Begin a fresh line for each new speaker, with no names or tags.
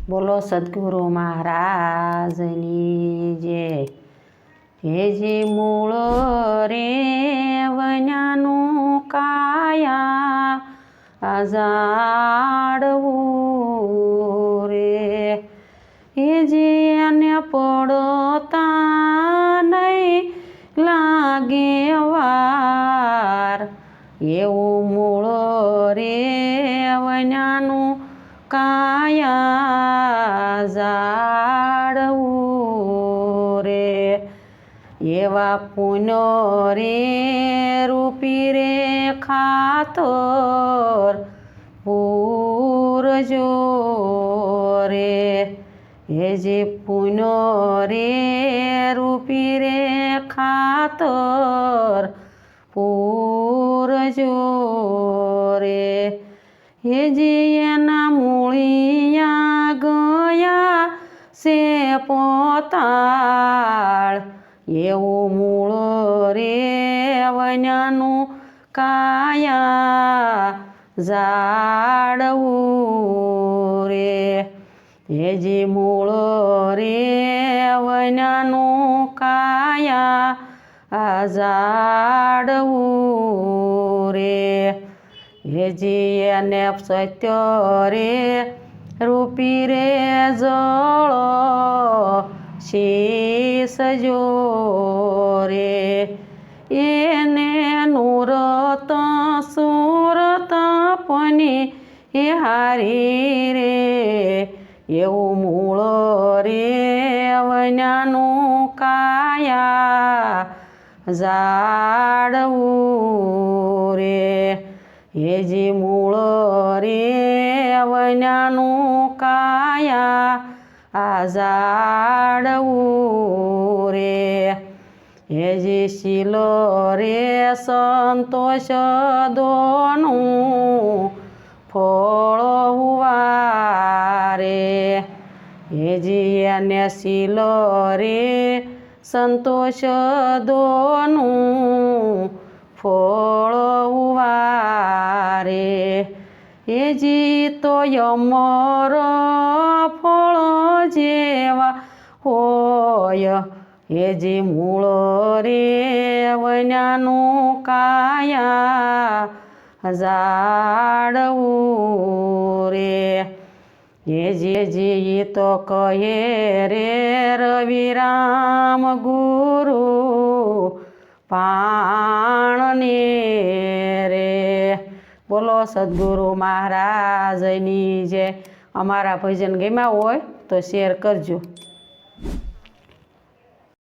બોલો સદગુરુ મહારાજની જય। હે જે મૂળ રે વન્યાનું કાયા આઝાડવું રે, હે જે એને પડતા નહીં લાગે વાર, એવું મૂળ રે વન્યાનું કાયા ઝાડવું રે, એવા પુણ્ય રે રૂપી રે ખાતર પૂરજો રે, હે જે પુણ્ય રે રૂપી રે ખાતર પૂરજો રે, હે જે એના મૂળિયા ગયા છે પોતાળ, એવું મૂળ રે વન્યાનું કાયા ઝાડવું રે, હે જે મૂળ રે વન્યાનું કાયા ઝાડવું રે, હે જે એને સત્ય રે રૂપી રે જળો શીશ જો રે, એને નૂરત સુરત પની એ હારી રે, એવું મૂળ રે વન્યાનું કાયા ઝાડવું રે, હે જે મૂળ રે વન્યાનું કાયા ઝાડવું રે, હે જે શીલો રે સંતોષ દોનું ફળ વારે, હે જે એને શીલો રે સંતોષ દોનું ફળ વારે, હે જી તો અમર ફળ જેવા હોય, હે જે મૂળ રે વન્યાનું કાયા ઝાડવું રે, હે જે તો કહે રે રવિરામ ગુરુ પાણને રે। બોલો સદગુરુ મહારાજની જય। અમારા ભજન ગમ્યા હોય તો શેર કરજો।